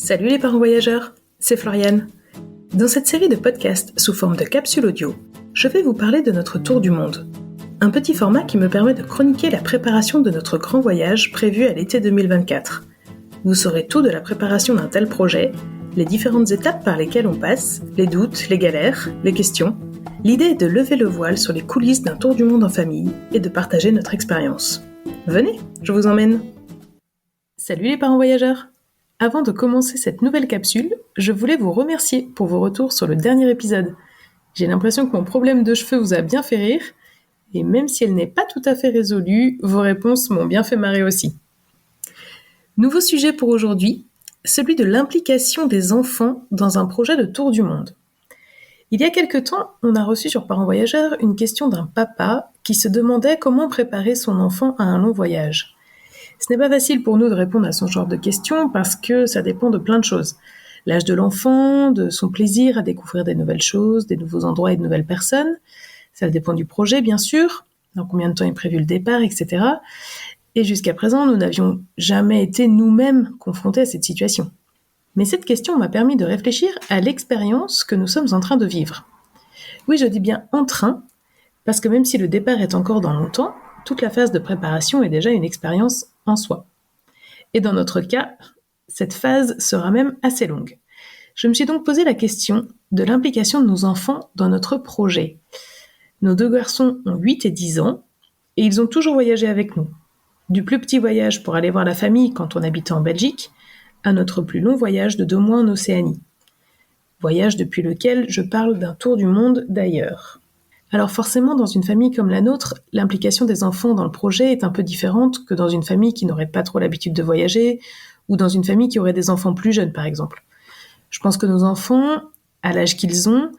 Salut les parents voyageurs, c'est Floriane. Dans cette série de podcasts sous forme de capsules audio, je vais vous parler de notre tour du monde. Un petit format qui me permet de chroniquer la préparation de notre grand voyage prévu à l'été 2024. Vous saurez tout de la préparation d'un tel projet, les différentes étapes par lesquelles on passe, les doutes, les galères, les questions. L'idée est de lever le voile sur les coulisses d'un tour du monde en famille et de partager notre expérience. Venez, je vous emmène. Salut les parents voyageurs! Avant de commencer cette nouvelle capsule, je voulais vous remercier pour vos retours sur le dernier épisode. J'ai l'impression que mon problème de cheveux vous a bien fait rire, et même si elle n'est pas tout à fait résolue, vos réponses m'ont bien fait marrer aussi. Nouveau sujet pour aujourd'hui, celui de l'implication des enfants dans un projet de tour du monde. Il y a quelque temps, on a reçu sur Parents Voyageurs une question d'un papa qui se demandait comment préparer son enfant à un long voyage. Ce n'est pas facile pour nous de répondre à ce genre de questions parce que ça dépend de plein de choses. L'âge de l'enfant, de son plaisir à découvrir des nouvelles choses, des nouveaux endroits et de nouvelles personnes. Ça dépend du projet, bien sûr, dans combien de temps est prévu le départ, etc. Et jusqu'à présent, nous n'avions jamais été nous-mêmes confrontés à cette situation. Mais cette question m'a permis de réfléchir à l'expérience que nous sommes en train de vivre. Oui, je dis bien en train, parce que même si le départ est encore dans longtemps, toute la phase de préparation est déjà une expérience en soi. Et dans notre cas, cette phase sera même assez longue. Je me suis donc posé la question de l'implication de nos enfants dans notre projet. Nos deux garçons ont 8 et 10 ans, et ils ont toujours voyagé avec nous. Du plus petit voyage pour aller voir la famille quand on habitait en Belgique, à notre plus long voyage de 2 mois en Océanie. Voyage depuis lequel je parle d'un tour du monde d'ailleurs. Alors forcément, dans une famille comme la nôtre, l'implication des enfants dans le projet est un peu différente que dans une famille qui n'aurait pas trop l'habitude de voyager, ou dans une famille qui aurait des enfants plus jeunes, par exemple. Je pense que nos enfants, à l'âge qu'ils ont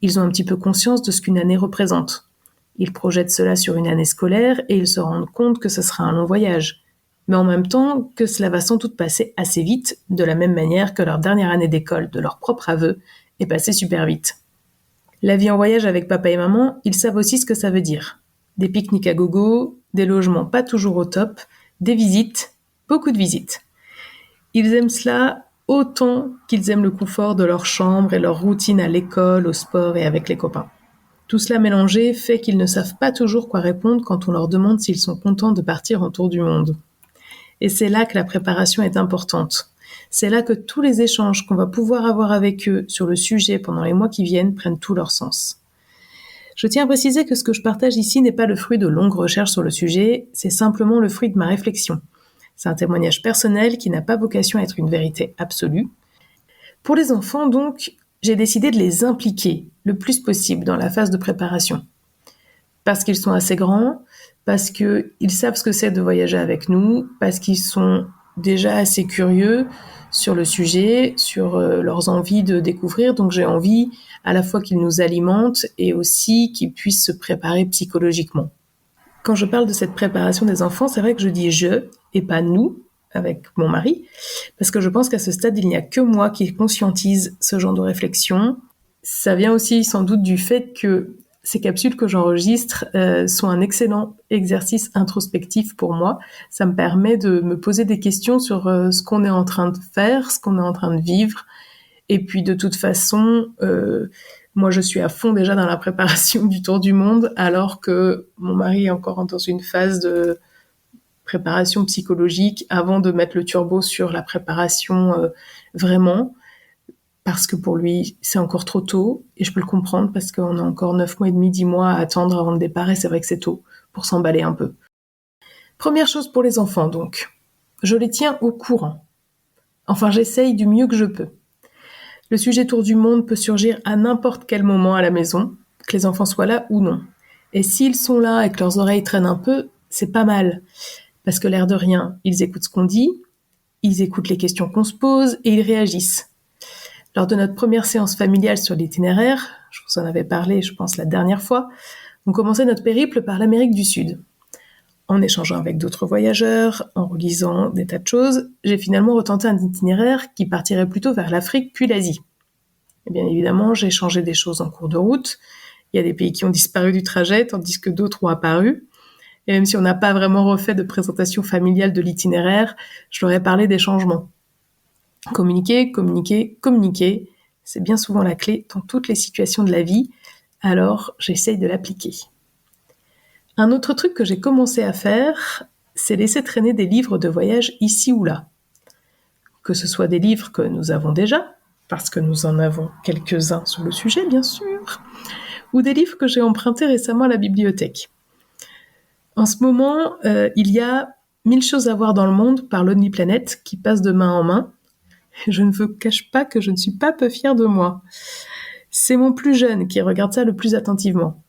un petit peu conscience de ce qu'une année représente. Ils projettent cela sur une année scolaire et ils se rendent compte que ce sera un long voyage. Mais en même temps, que cela va sans doute passer assez vite, de la même manière que leur dernière année d'école de leur propre aveu est passée super vite. La vie en voyage avec papa et maman, ils savent aussi ce que ça veut dire. Des pique-niques à gogo, des logements pas toujours au top, des visites, beaucoup de visites. Ils aiment cela autant qu'ils aiment le confort de leur chambre et leur routine à l'école, au sport et avec les copains. Tout cela mélangé fait qu'ils ne savent pas toujours quoi répondre quand on leur demande s'ils sont contents de partir en tour du monde. Et c'est là que la préparation est importante. C'est là que tous les échanges qu'on va pouvoir avoir avec eux sur le sujet pendant les mois qui viennent prennent tout leur sens. Je tiens à préciser que ce que je partage ici n'est pas le fruit de longues recherches sur le sujet, c'est simplement le fruit de ma réflexion. C'est un témoignage personnel qui n'a pas vocation à être une vérité absolue. Pour les enfants, donc, j'ai décidé de les impliquer le plus possible dans la phase de préparation. Parce qu'ils sont assez grands, parce qu'ils savent ce que c'est de voyager avec nous, parce qu'ils sont déjà assez curieux sur le sujet, sur leurs envies de découvrir. Donc j'ai envie à la fois qu'ils nous alimentent et aussi qu'ils puissent se préparer psychologiquement. Quand je parle de cette préparation des enfants, c'est vrai que je dis « je » et pas « nous » avec mon mari, parce que je pense qu'à ce stade, il n'y a que moi qui conscientise ce genre de réflexion. Ça vient aussi sans doute du fait que ces capsules que j'enregistre sont un excellent exercice introspectif pour moi. Ça me permet de me poser des questions sur ce qu'on est en train de faire, ce qu'on est en train de vivre. Et puis de toute façon, moi je suis à fond déjà dans la préparation du tour du monde, alors que mon mari est encore dans une phase de préparation psychologique avant de mettre le turbo sur la préparation vraiment. Parce que pour lui, c'est encore trop tôt, et je peux le comprendre parce qu'on a encore 9 mois et demi, 10 mois à attendre avant le départ, et c'est vrai que c'est tôt pour s'emballer un peu. Première chose pour les enfants donc, je les tiens au courant. Enfin, j'essaye du mieux que je peux. Le sujet tour du monde peut surgir à n'importe quel moment à la maison, que les enfants soient là ou non. Et s'ils sont là et que leurs oreilles traînent un peu, c'est pas mal. Parce que l'air de rien, ils écoutent ce qu'on dit, ils écoutent les questions qu'on se pose et ils réagissent. Lors de notre première séance familiale sur l'itinéraire, je vous en avais parlé, je pense, la dernière fois, on commençait notre périple par l'Amérique du Sud. En échangeant avec d'autres voyageurs, en relisant des tas de choses, j'ai finalement retenté un itinéraire qui partirait plutôt vers l'Afrique puis l'Asie. Et bien évidemment, j'ai changé des choses en cours de route. Il y a des pays qui ont disparu du trajet, tandis que d'autres ont apparu. Et même si on n'a pas vraiment refait de présentation familiale de l'itinéraire, je leur ai parlé des changements. Communiquer, communiquer, communiquer, c'est bien souvent la clé dans toutes les situations de la vie, alors j'essaye de l'appliquer. Un autre truc que j'ai commencé à faire, c'est laisser traîner des livres de voyage ici ou là. Que ce soit des livres que nous avons déjà, parce que nous en avons quelques-uns sur le sujet, bien sûr, ou des livres que j'ai empruntés récemment à la bibliothèque. En ce moment, il y a 1000 choses à voir dans le monde par Lonely Planet qui passe de main en main. Je ne vous cache pas que je ne suis pas peu fière de moi. C'est mon plus jeune qui regarde ça le plus attentivement.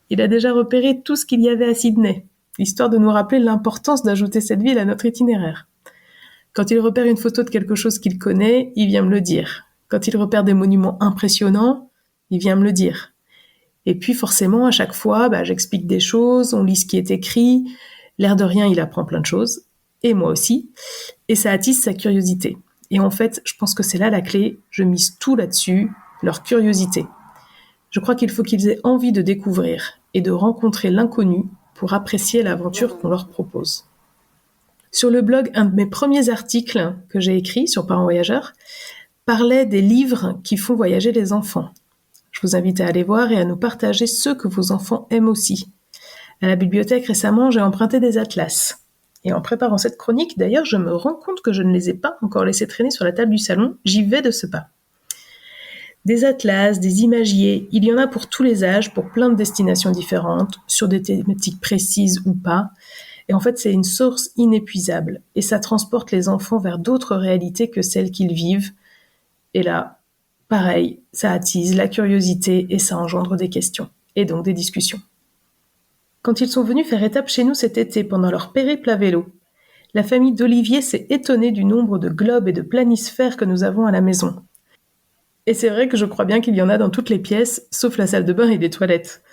Il a déjà repéré tout ce qu'il y avait à Sydney, histoire de nous rappeler l'importance d'ajouter cette ville à notre itinéraire. Quand il repère une photo de quelque chose qu'il connaît, il vient me le dire. Quand il repère des monuments impressionnants, il vient me le dire. Et puis forcément, à chaque fois, j'explique des choses, on lit ce qui est écrit, l'air de rien, il apprend plein de choses, et moi aussi, et ça attise sa curiosité. Et en fait, je pense que c'est là la clé, je mise tout là-dessus, leur curiosité. Je crois qu'il faut qu'ils aient envie de découvrir et de rencontrer l'inconnu pour apprécier l'aventure qu'on leur propose. Sur le blog, un de mes premiers articles que j'ai écrit sur Parents Voyageurs parlait des livres qui font voyager les enfants. Je vous invite à aller voir et à nous partager ceux que vos enfants aiment aussi. À la bibliothèque récemment, j'ai emprunté des atlas. Et en préparant cette chronique, d'ailleurs, je me rends compte que je ne les ai pas encore laissés traîner sur la table du salon. J'y vais de ce pas. Des atlas, des imagiers, il y en a pour tous les âges, pour plein de destinations différentes, sur des thématiques précises ou pas. Et en fait, c'est une source inépuisable. Et ça transporte les enfants vers d'autres réalités que celles qu'ils vivent. Et là, pareil, ça attise la curiosité et ça engendre des questions. Et donc des discussions. Quand ils sont venus faire étape chez nous cet été pendant leur périple à vélo, la famille d'Olivier s'est étonnée du nombre de globes et de planisphères que nous avons à la maison. Et c'est vrai que je crois bien qu'il y en a dans toutes les pièces, sauf la salle de bain et les toilettes.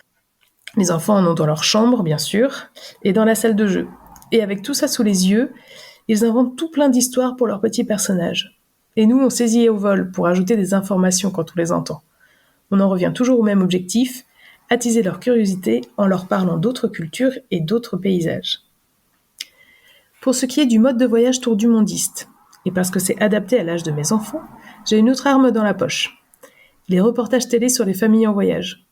Les enfants en ont dans leur chambre, bien sûr, et dans la salle de jeu. Et avec tout ça sous les yeux, ils inventent tout plein d'histoires pour leurs petits personnages. Et nous, on saisit au vol pour ajouter des informations quand on les entend. On en revient toujours au même objectif, attiser leur curiosité en leur parlant d'autres cultures et d'autres paysages. Pour ce qui est du mode de voyage tour du mondiste, et parce que c'est adapté à l'âge de mes enfants, j'ai une autre arme dans la poche. Les reportages télé sur les familles en voyage.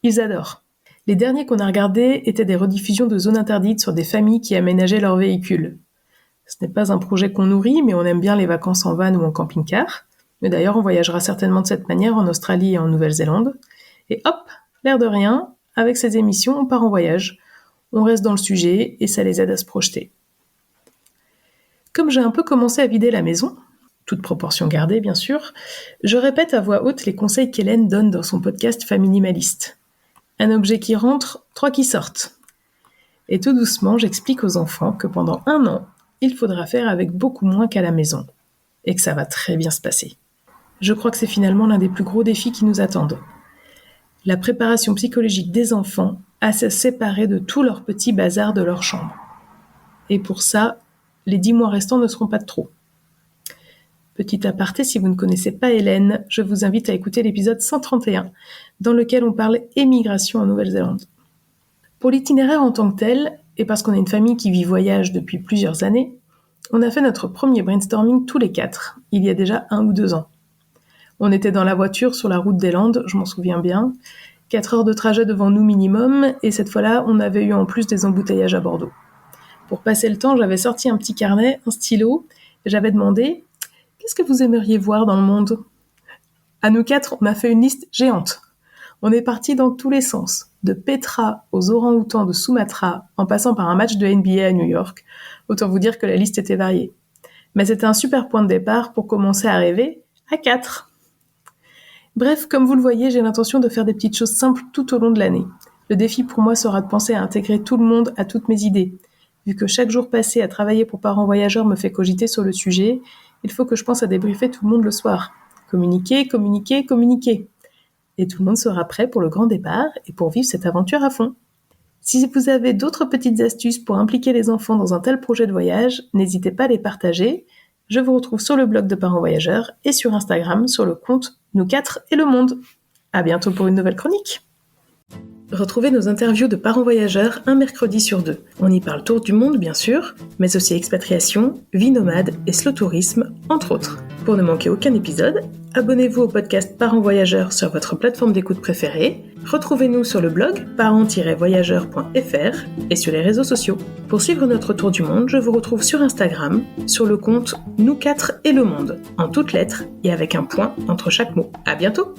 Ils adorent. Les derniers qu'on a regardés étaient des rediffusions de zones interdites sur des familles qui aménageaient leurs véhicules. Ce n'est pas un projet qu'on nourrit, mais on aime bien les vacances en van ou en camping-car. Mais d'ailleurs, on voyagera certainement de cette manière en Australie et en Nouvelle-Zélande. Et hop, l'air de rien, avec ces émissions, on part en voyage. On reste dans le sujet et ça les aide à se projeter. Comme j'ai un peu commencé à vider la maison, toute proportion gardée bien sûr, je répète à voix haute les conseils qu'Hélène donne dans son podcast Familimaliste. Un objet qui rentre, 3 qui sortent. Et tout doucement, j'explique aux enfants que pendant 1 an, il faudra faire avec beaucoup moins qu'à la maison. Et que ça va très bien se passer. Je crois que c'est finalement l'un des plus gros défis qui nous attendent. La préparation psychologique des enfants à se séparer de tout leur petit bazar de leur chambre. Et pour ça, les 10 mois restants ne seront pas de trop. Petit aparté, si vous ne connaissez pas Hélène, je vous invite à écouter l'épisode 131, dans lequel on parle émigration en Nouvelle-Zélande. Pour l'itinéraire en tant que tel, et parce qu'on est une famille qui vit voyage depuis plusieurs années, on a fait notre premier brainstorming tous les 4, il y a déjà 1 ou 2 ans. On était dans la voiture sur la route des Landes, je m'en souviens bien, 4 heures de trajet devant nous minimum, et cette fois-là, on avait eu en plus des embouteillages à Bordeaux. Pour passer le temps, j'avais sorti un petit carnet, un stylo, et j'avais demandé « Qu'est-ce que vous aimeriez voir dans le monde ?» À nous 4, on a fait une liste géante. On est parti dans tous les sens, de Petra aux orang-outans de Sumatra, en passant par un match de NBA à New York. Autant vous dire que la liste était variée. Mais c'était un super point de départ pour commencer à rêver à 4. Bref, comme vous le voyez, j'ai l'intention de faire des petites choses simples tout au long de l'année. Le défi pour moi sera de penser à intégrer tout le monde à toutes mes idées. Vu que chaque jour passé à travailler pour Parents Voyageurs me fait cogiter sur le sujet, il faut que je pense à débriefer tout le monde le soir. Communiquer, communiquer, communiquer. Et tout le monde sera prêt pour le grand départ et pour vivre cette aventure à fond. Si vous avez d'autres petites astuces pour impliquer les enfants dans un tel projet de voyage, n'hésitez pas à les partager. Je vous retrouve sur le blog de Parents Voyageurs et sur Instagram sur le compte Nous 4 et le Monde. À bientôt pour une nouvelle chronique. Retrouvez nos interviews de parents voyageurs un mercredi sur 2. On y parle tour du monde bien sûr, mais aussi expatriation, vie nomade et slow tourisme, entre autres. Pour ne manquer aucun épisode, abonnez-vous au podcast Parents Voyageurs sur votre plateforme d'écoute préférée. Retrouvez-nous sur le blog parents-voyageurs.fr et sur les réseaux sociaux. Pour suivre notre tour du monde, je vous retrouve sur Instagram, sur le compte Nous 4 et le Monde, en toutes lettres et avec un point entre chaque mot. À bientôt!